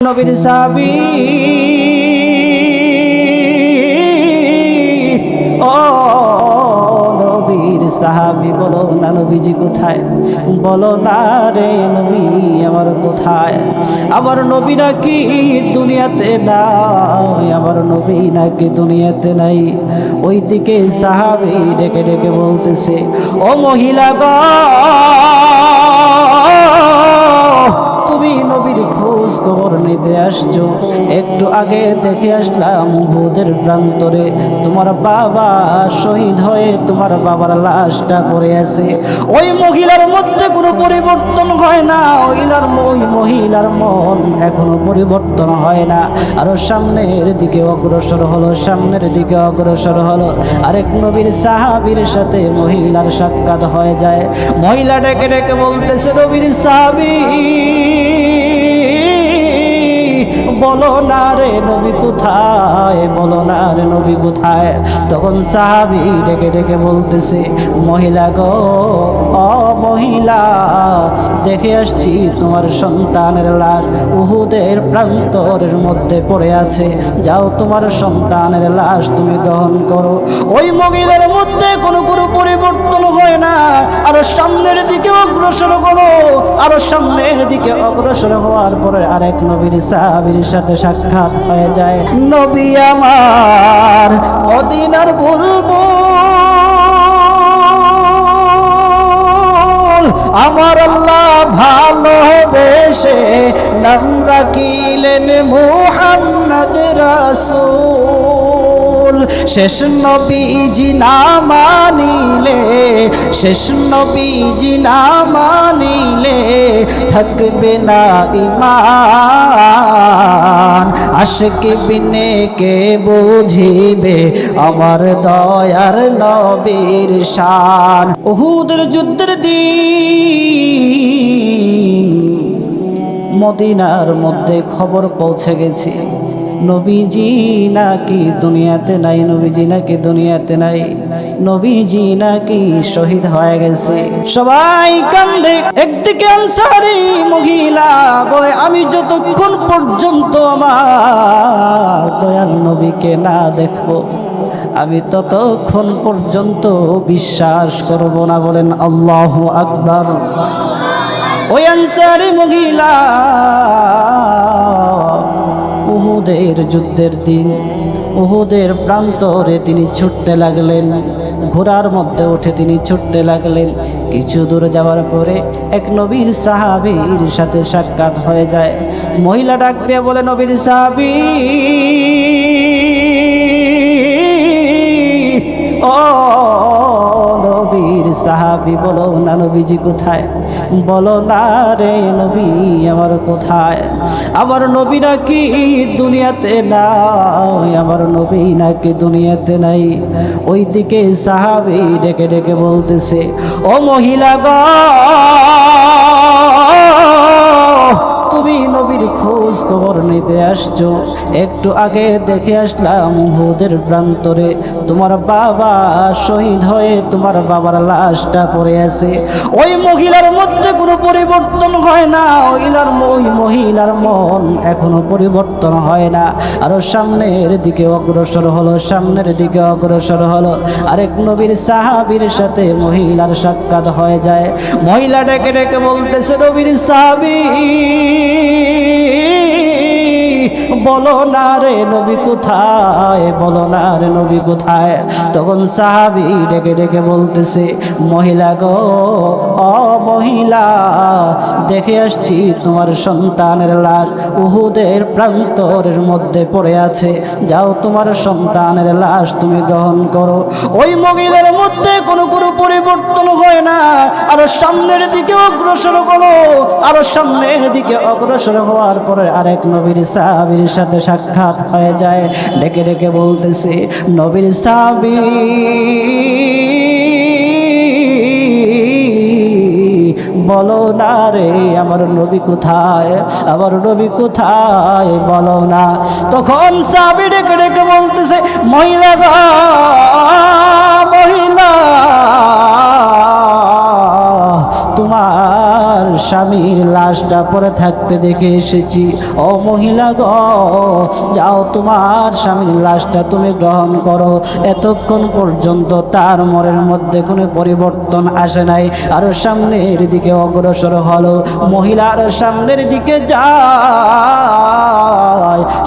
নবীর সাহাবী ও নবীর সাহাবী বলো না নবীজি কোথায়, বলো না রে নবী আমার কোথায়। আমার নবী নাকি দুনিয়াতে নাই, আমার নবী নাকি দুনিয়াতে নাই। ওইদিকে সাহাবী ডেকে ডেকে বলতেছে, ও মহিলা গো, তুমি নবীর খোঁজ খবর নিতে আসছো। একটু আগে দেখে আসলাম উহুদের প্রান্তরে তোমার বাবা শহীদ হয়ে তোমার বাবার লাশটা পড়ে আছে। ওই মহিলার মধ্যে কোনো পরিবর্তন হয় না, ওই মহিলার মন এখনো পরিবর্তন হয় না। আরো সামনের দিকে অগ্রসর হলো, সামনের দিকে অগ্রসর হলো। আরেক নবীর সাহাবীর সাথে মহিলার সাক্ষাৎ হয়ে যায়। মহিলা ডেকে ডেকে বলতেছে, নবীর সাহাবী বলো না রে নবী কোথায়, বলো না রে নবী কোথায়। তখন সাহাবী ডেকে ডেকে বলতেছে, মহিলা গো, ও মহিলা, দেখে আসছি তোমার সন্তানের লাশ উহুদের প্রান্তরের মধ্যে পড়ে আছে, যাও তোমার সন্তানের লাশ তুমি গ্রহণ করো। ওই মহিলার মধ্যে কোনো পরিবর্তন হয় না। আরো সামনের দিকে অগ্রসর করো, আরো সামনের দিকে অগ্রসর হওয়ার পরে আরেক নবীর সাহাবীর সাথে সাক্ষাৎ হয়ে যায়। নবী আমার মদিনার বুলবুল, আমার আল্লাহ ভালোবেসে নাম রাখিলেন মুহাম্মদ রাসূল। শেষ নবীজি না মানিলে, শেষ নবীজি না মানিলে থাকবে না ঈমান। আশিক বিনে কে বুঝিবে আমার দয়ার নবীর শান। উহুদের যুদ্ধের দিন মদিনার মধ্যে খবর পৌঁছে গেছে, নবীজি নাকি দুনিয়াতে নাই, নবীজি নাকি দুনিয়াতে নাই, নবীজি নাকি শহীদ হয়ে গেছে। সবাই কান্দে। একদিকে আনসারী মহিলা বলে, আমি যতক্ষণ পর্যন্ত আমার দয়াল নবীকে না দেখবো আমি ততক্ষণ পর্যন্ত বিশ্বাস করব না। বলেন আল্লাহু আকবার। ওই আনসারী মহিলা উহুদের যুদ্ধের দিন উহুদের প্রান্তরে তিনি ছুটতে লাগলেন, ঘোড়ার মধ্যে উঠে তিনি ছুটতে লাগলেন। কিছু দূর যাওয়ার পরে এক নবীর সাহাবীর সাথে সাক্ষাৎ হয়ে যায়। মহিলা ডাক দিয়ে বলে, নবীর সাহাবী ও নবীর সাহাবী বলো না নবীজি কোথায়, বলো না রে নবী আমার কোথায়। আমার নবী নাকি দুনিয়াতে নাই, আমার নবী নাকি দুনিয়াতে নাই। ওইদিকে সাহাবী ডেকে ডেকে বলতেছে, ও মহিলা গো, তুমি নবীর খোঁজ খবর নিতে আসছো। একটু আগে দেখে আসলাম উহুদের প্রান্তরে তোমার বাবা শহীদ হয়ে তোমার বাবার লাশটা পড়ে আছে। ওই মহিলার মধ্যে কোনো পরিবর্তন হয় না, ওই মহিলার মন এখনো পরিবর্তন হয় না। আরো সামনের দিকে অগ্রসর হলো, সামনের দিকে অগ্রসর হলো। আরেক নবীর সাহাবীর সাথে মহিলার সাক্ষাৎ হয়ে যায়। মহিলা ডেকে ডেকে বলতেছে, নবীর সাহাবী বলো না রে নবী কোথায়, বলো না রে নবী কোথায়। তখন সাহাবী ডেকে ডেকে বলতেছে, মহিলা গো, ও মহিলা, দেখে আসছি তোমার সন্তানের লাশ উহুদের প্রান্তরের মধ্যে পড়ে আছে, যাও তোমার সন্তানের লাশ তুমি গ্রহণ করো। ওই মহিলার মধ্যে কোনো পরিবর্তন হয় না। আরো সামনের দিকে অগ্রসর করো, আরো সামনের দিকে অগ্রসর হওয়ার পরে আরেক নবীর সাহাবীর সাথে সাক্ষাৎ হয়ে যায়। ডেকে ডেকে বলতেছে, নবীর সাহাবী বলো না রে আমার নবী কোথায়, আমার নবী কোথায়, বলো না। তখন সাহাবী ডেকে ডেকে বলতেছে, মহিলা গো, মহিলা, তোমার স্বামীর লাশটা পড়ে থাকতে দেখে এসেছি। ও মহিলা গো, যাও তোমার স্বামীর লাশটা তুমি গ্রহণ করো। এতক্ষণ পর্যন্ত তার মনের মধ্যে কোনো পরিবর্তন আসে নাই। আরো সামনের দিকে অগ্রসর হলো। মহিলার সামনের দিকে যায়।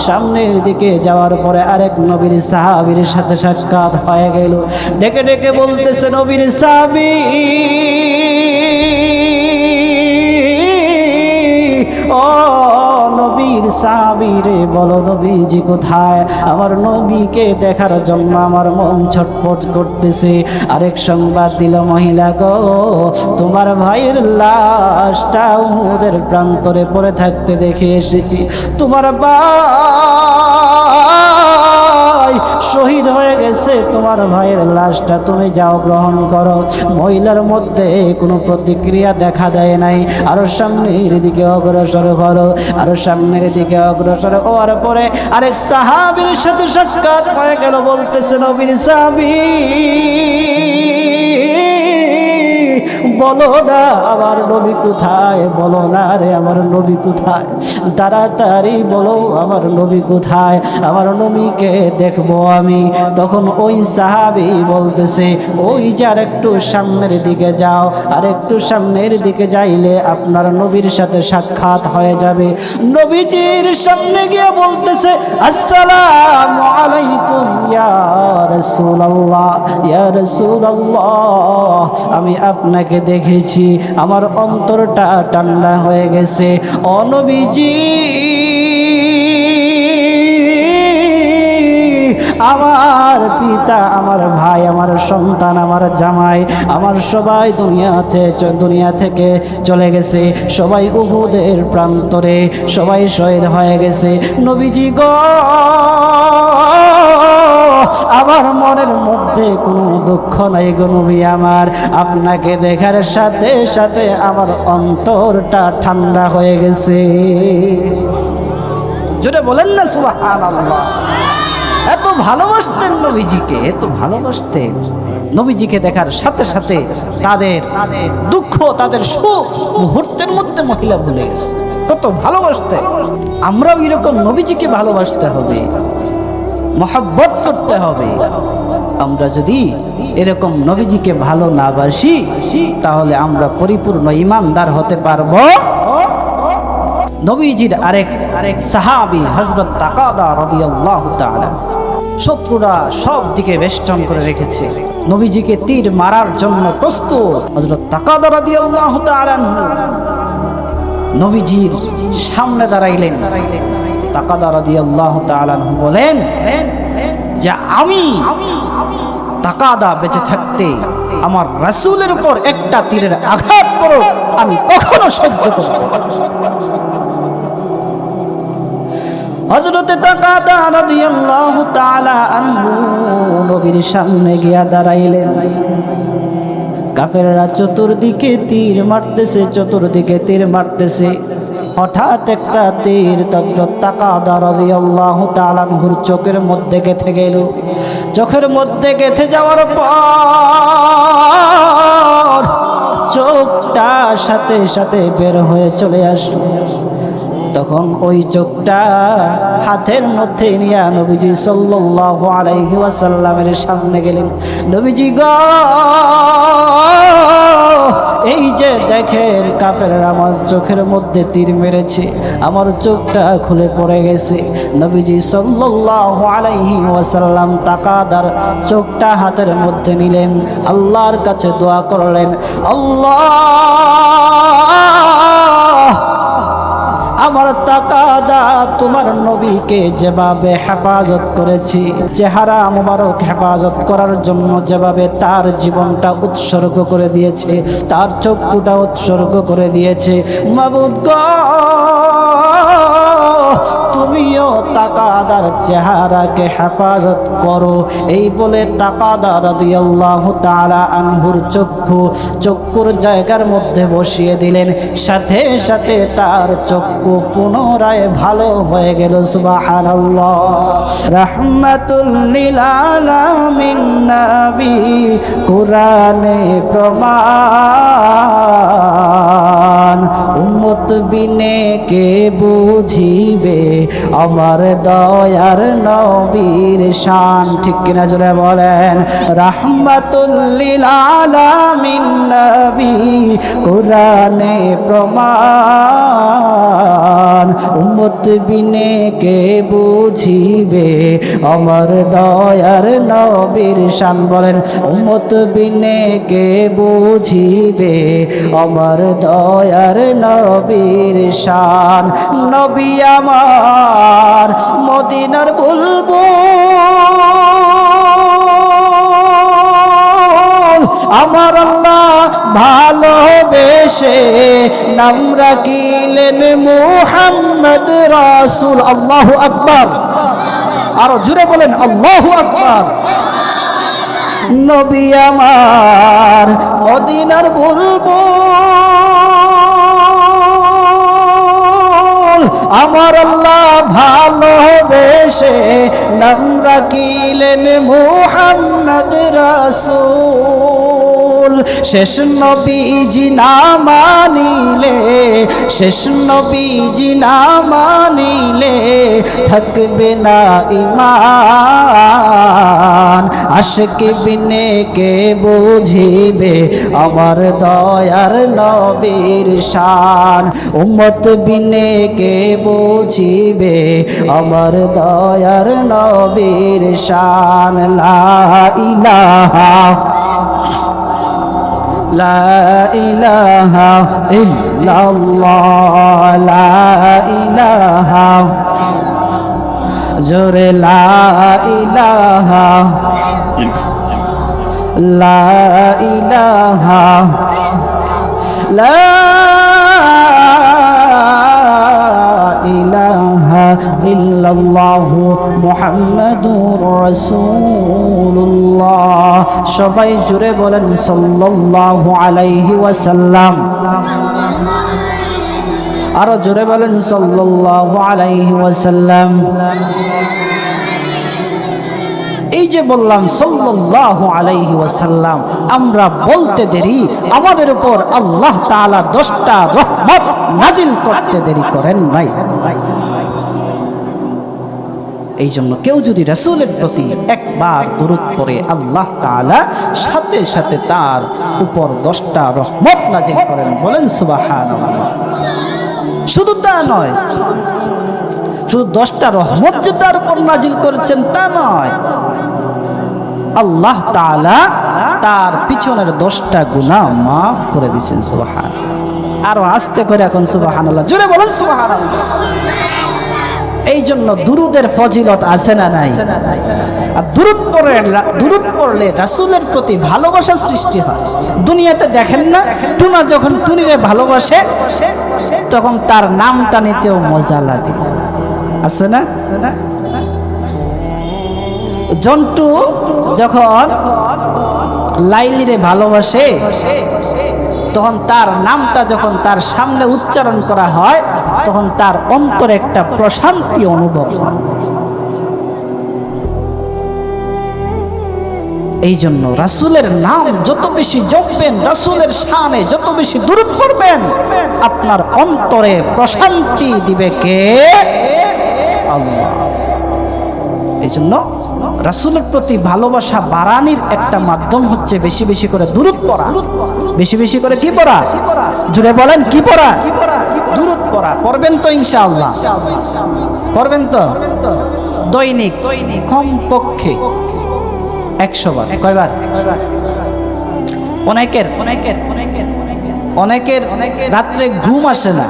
সামনের দিকে যাওয়ার পরে আরেক নবীর সাহাবীর সাথে সাক্ষাৎ হয়ে গেল। ডেকে ডেকে বলতেছে, নবীর সাহাবী, ও নবীর সাহাবী রে, বলো নবীজি কোথায়? আমার নবীকে দেখার জন্য আমার মন ছটফট করতেছে। আরেক সংবাদ দিল, মহিলা গো, তোমার ভাইয়ের লাশটা উহুদের প্রান্তরে পড়ে থাকতে দেখে এসেছি। তোমার ভাই শহীদ হয়ে গেছে, তোমার ভাইয়ের লাশটা তুমি যাও গ্রহণ করো। মহিলার মধ্যে কোনো প্রতিক্রিয়া দেখা দেয় নাই। আরো সামনের দিকে অগ্রসর হলো। আরো সামনের দিকে অগ্রসর হওয়ার পরে আরেক সাহাবীর সাথে সাক্ষাৎ হয়ে গেল। বলতেছে, নবীর সাহাবী, বলো না আমার নবী কোথায়? বলো না রে আমার নবী কোথায়? তাড়াতাড়ি বলো আমার নবী কোথায়? আমার নবীকে দেখবো আমি। তখন ওই সাহাবী বলতেছে, ওই যে আর একটু সামনের দিকে যাও, আর একটু সামনের দিকে যাইলে আপনার নবীর সাথে সাক্ষাৎ হয়ে যাবে। নবীজির সামনে গিয়ে বলতেছে, আসসালামু আলাইকুম ইয়া রাসূলুল্লাহ, ইয়া রাসূলুল্লাহ, আমি আপনাকে দেখেছি, আমার অন্তরটা ঠান্ডা হয়ে গেছে। ও নবীজি, আমার পিতা, আমার ভাই, আমার সন্তান, আমার জামাই, আমার সবাই দুনিয়া থেকে চলে গেছে। সবাই উহুদের প্রান্তরে সবাই শহীদ হয়ে গেছে। নবীজি গো, আমার মনের মধ্যে কোনো দুঃখ নাই গো নবী আমার। আপনাকে দেখার সাথে সাথে আমার অন্তরটা ঠান্ডা হয়ে গেছে। জোরে বলেন না সুবহানাল্লাহ। এত ভালোবাসতেন নবীজিকে, এত ভালোবাসতেন। নবীজিকে দেখার সাথে সাথে তাদের দুঃখ, তাদের সুখ মুহূর্তের মধ্যে মহিলা ভুলে গেছে। কত ভালোবাসতেন। আমরাও এরকম নবীজিকে ভালোবাসতে হবে, মহব্বত করতে হবে। আমরা যদি এরকম নবীজিকে ভালো না বাসি, তাহলে আমরা পরিপূর্ণ ঈমানদার হতে পারবো। নবীজির আরেক সাহাবী হযরত তাকাদা রাদিয়াল্লাহু তাআলা, শত্রুরা সব দিকে বেষ্টন করে রেখেছে, নবীজিকে তীর মারার জন্য প্রস্তুত। হযরত তাকাদা রাদিয়াল্লাহু তাআলা নবীজির সামনে দাঁড়াইলেন। তাকাদা রাদিয়াল্লাহু তাআলা বলেন যে, আমি তাকাদা বেঁচে থাকতে আমার রাসূলের উপর একটা তীরের আঘাত পড়ো আমি কখনো সহ্য করব না। হযরত তাকাদা রাদিয়াল্লাহু তাআলা আনহু নবীর সামনে গিয়া দাঁড়াইলেন। কাফেররা চতুর্দিকে তীর মারতেছে, চতুর্দিকে তীর মারতেছে। হঠাৎ একটা তীর হযরত তাকাদা রাদিয়াল্লাহু তাআলা আনহুর চোখের মধ্যে গেঁথে গেল। চোখের মধ্যে গেঁথে যাওয়ার পর চোখটা সাথে সাথে বের হয়ে চলে আসলো। তখন ওই চোখটা হাতের মধ্যে নিয়ে নবীজি সাল্লাল্লাহু আলাইহি ওয়াসাল্লামের সামনে গেলেন। নবীজি গো, এই যে দেখেন কাফেররা আমার চোখের মধ্যে তীর মেরেছে, আমার চোখটা খুলে পড়ে গেছে। নবীজি সাল্লাল্লাহু আলাইহি ওয়াসাল্লাম তাকাদার চোখটা হাতের মধ্যে নিলেন, আল্লাহর কাছে দোয়া করলেন, আল্লাহ আমার তাকাদা তোমার নবীকে যেভাবে হেফাজত করেছি, চেহারা মোবারক হেফাজত করার জন্য যেভাবে তার জীবনটা উৎসর্গ করে দিয়েছে, তার চক্ষুটা উৎসর্গ করে দিয়েছে, মাবুদ গো তুমিও তাকাদার চেহারাকে হেফাজত করো। এই বলে তাকাদা রাদিয়াল্লাহু তাআলা আনহুর চক্ষুর জায়গার মধ্যে বসিয়ে দিলেন। সাথে সাথে তার চক্ষু পুনরায় ভালো হয়ে গেল। সুবহানাল্লাহ। রাহমাতুল লিল আলামিন নবী, কুরআনে প্রমাণ শান উম্মত বিনে কে বুঝিবে আমার দয়ার নবীর শান ঠিক কিনা জোরে বলেন রাহমাতুল লিল আলামিন নবী কোরআনে প্রমাণ উম্মত বিনে কে বুঝিবে আমার দয়ার নবীর শান বলেন উম্মত বিনে কে বুঝিবে আমার দয়ার নবীর শান নবী আমার মদিনার বুলবুল আমার আল্লাহ ভালোবেসে নাম রাখিলেন মুহাম্মদ রাসূল আল্লাহু আকবার আরো জোরে বলেন আল্লাহু আকবার নবী আমার মদিনার বুলবুল আমার আল্লাহ ভালোবেসে নাম রাখিলেন মুহাম্মদ রাসূল শেষ নবীজি না মানিলে শেষ নবীজি না মানিলে থাকবে না ঈমান আশিক বিনে কে বুঝিবে আমার দয়ার নবীর শান উম্মত বিনে কে বুঝিবে আমার দয়ার নবীর শান লা ইলাহা লা ইলাহা ইল্লাল্লাহ লা ইলাহা জোরে লা ইলাহা লা ইলাহা লা ইলাহা ইল্লাল্লাহু মুহাম্মাদুর রাসূলুল্লাহ সবাই জুড়ে বলেন সাল্লাল্লাহু আলাইহি ওয়াসাল্লাম আরো জোরে বলেন সাল্লাল্লাহু আলাইহি ওয়াসাল্লাম এই যে বললাম সাল্লাল্লাহু আলাইহি ওয়াসাল্লাম আমরা বলতে দেরি আমাদের উপর আল্লাহ তাআলা 10টা রহমত নাজিল করতে দেরি করেন নাই এই জন্য কেউ যদি রাসূলের প্রতি একবার দরুদ পড়ে আল্লাহ তাআলা সাথে সাথে তার উপর 10টা রহমত নাজিল করেন বলেন সুবহানাল্লাহ শুধু তা নয় শুধু 10টা রহমত যে তার উপর নাজিল করেছেন তা নয় আল্লাহ তাআলা তার পিছনের 10টা গুনাহ মাফ করে দিয়েছেন সুবহানাল্লাহ আরো আস্তে করে এখন সুবহানাল্লাহ জোরে বলেন সুবহানাল্লাহ এই জন্য দুরুদের ফজিলত আছে না নাই আর দুরুদ পড়লে রাসূলের প্রতি ভালোবাসা সৃষ্টি হয় দুনিয়াতে দেখেন না টুনা যখন টুনিরে ভালোবাসে তখন তার নামটা নিতেও মজা লাগে আছে না জন্টু যখন লাইলিরে ভালোবাসে তখন তার নামটা যখন তার সামনে উচ্চারণ করা হয় তখন তার অন্তরে একটা প্রশান্তি অনুভব হয় এই জন্য রাসূলের নাম যত বেশি জপবেন রাসূলের শানে যত বেশি দরুদ পড়বেন আপনার অন্তরে প্রশান্তি দিবে কে আল্লাহ এই জন্য রাসূলের প্রতি ভালোবাসা বাড়ানোর একটা মাধ্যম হচ্ছে বেশি বেশি করে দরুদ পড়া বেশি বেশি করে কি পড়া জুড়ে বলেন কি পড়া দরুদ পড়া পড়বেন তো ইনশাআল্লাহ পড়বেন তো দৈনিক কমপক্ষে 100 বার কয়বার অনেকের রাত্রে ঘুম আসে না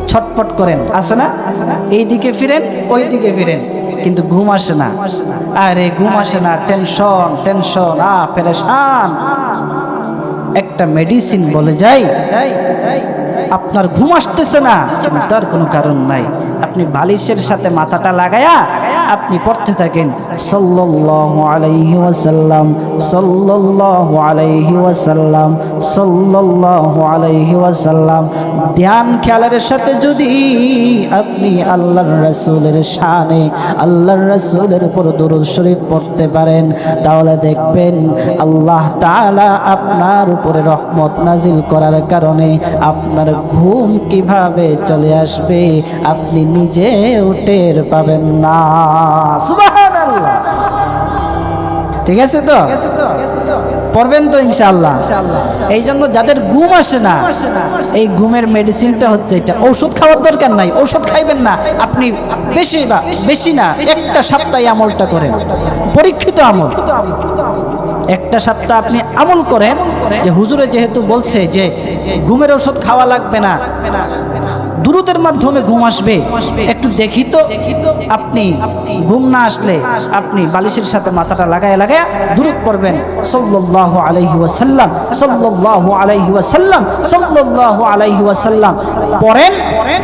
ছটপট করেন আসে না এইদিকে ফিরেন ওইদিকে ফিরেন কিন্তু ঘুম আসে না আরে ঘুম আসে না টেনশন পেরেশান একটা মেডিসিন বলে যাই আপনার ঘুম আসতেছে না চিন্তার কোনো কারণ নাই আপনি বালিশের সাথে মাথাটা লাগায়া আপনি পড়তে থাকেন সাল্লাল্লাহু আলাইহি ওয়াসাল্লাম সাল্লাল্লাহু আলাইহি ওয়াসাল্লাম সাল্লাল্লাহু আলাইহি ওয়াসাল্লাম। ধ্যান খেয়ালের সাথে যদি আপনি আল্লাহর রাসূলের শানে, আল্লাহর রাসূলের উপর দরুদ শরীফ পড়তে পারেন, তাহলে দেখবেন আল্লাহ তাআলা আপনার উপরে রহমত নাজিল করার কারণে আপনার ঘুম কিভাবে চলে আসবে আপনি নিজেও টের পাবেন না। সুবহানাল্লাহ। ঠিক আছে তো? পড়বেন তো ইনশাআল্লাহ। এই জন্য যাদের ঘুম আসে না, এই ঘুমের মেডিসিনটা হচ্ছে এটা। ঔষধ খাওয়ার দরকার নাই, ঔষধ খাইবেন না আপনি। বেশি না, একটা সপ্তাহে আমলটা করেন, পরীক্ষিত আমল। একটা সপ্তাহ আপনি আমল করেন যে হুজুরে যেহেতু বলছে যে ঘুমের ওষুধ খাওয়া লাগবে না, দুরুদের মাধ্যমে ঘুম আসবে, একটু দেখি তো। আপনি ঘুম না আসলে আপনি বালিশের সাথে মাথাটা লাগায় লাগায় দুরুদ পড়বেন, সাল্লাল্লাহু আলাইহি ওয়াসাল্লাম, সাল্লাল্লাহু আলাইহি ওয়াসাল্লাম, সাল্লাল্লাহু আলাইহি ওয়াসাল্লাম পড়েন,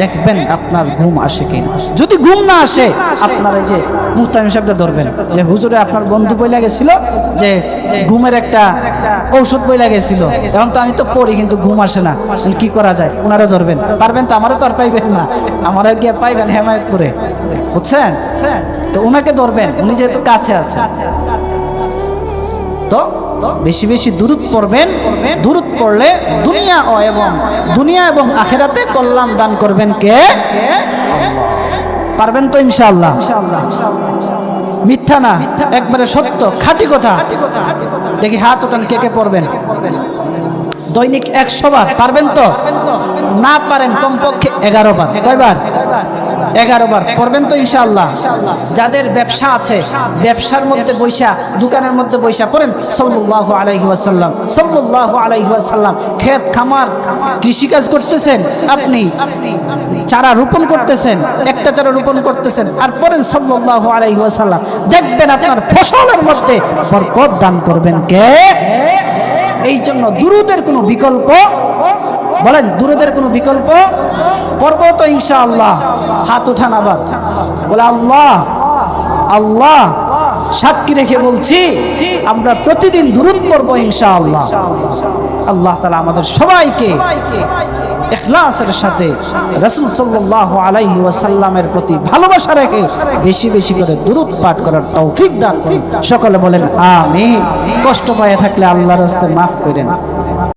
দেখবেন আপনার ঘুম আসে কিনা। যদি ঘুম না আসে, আপনার এই যে মুহতামিম সাহেবটা ধরবেন যে হুজুরে আপনার বন্ধু বইলা গেছিল যে ঘুমের একটা ঔষধ বইলা গেছিল, এখন তো আমি তো পড়ি কিন্তু ঘুম আসে না, কি করা যায়? ওনারা ধরবেন, পারবেন তো? আমারও তো আর পাইবেন না, আমারও গিয়ে পাইবেন হেমায়তপুরে, বুঝছেন তো? ওনাকে ধরবেন, উনি যেহেতু কাছে আছে। তো বেশি বেশি দুরূদ পড়বেন, দুরূদ পড়লে দুনিয়া এবং আখিরাতে কল্যাণ দান করবেন কে? পারবেন তো ইনশাআল্লাহ? মিথ্যা না, একবারে সত্য, খাঁটি কথা। দেখি হাত ওঠান, কে কে পড়বেন? দৈনিক 100 বার। পারবেন তো? না পারেন কমপক্ষে 11 বার। কয়বার? 11 বার পড়বেন তো ইনশাআল্লাহ। যাদের ব্যবসা আছে, ব্যবসার মধ্যে বৈশা, দোকানের মধ্যে বৈশা পড়েন সাল্লাল্লাহু আলাইহি ওয়াসাল্লাম, সাল্লাল্লাহু আলাইহি ওয়াসাল্লাম। ক্ষেত খামার কৃষিকাজ করতেছেন, আপনি চারা রোপণ করতেছেন, একটা চারা রোপণ করতেছেন, আর পড়েন সাল্লাল্লাহু আলাইহি ওয়াসাল্লাম, দেখবেন আপনার ফসলের মধ্যে বরকত দান করবেন কে? এই জন্য দুরূদের কোনো বিকল্প, বলেন দুরূদের কোনো বিকল্প পড়ব তো ইনশাআল্লাহ। হাত উঠান আবার, বলে আল্লাহ আল্লাহ সাক্ষী রেখে বলছি আমরা প্রতিদিন দুরূদ পড়ব ইনশাআল্লাহ। আল্লাহ তাআলা আমাদের সবাইকে ইখলাসের সাথে রাসূল সাল্লাল্লাহু আলাইহি ওয়াসাল্লামের প্রতি ভালোবাসা রেখে বেশি বেশি করে দুরূদ পাঠ করার তৌফিক দান করুন। সকলে বলেন আমিন। কষ্ট পায়ে থাকলে আল্লাহর রাস্তায় মাফ করেন।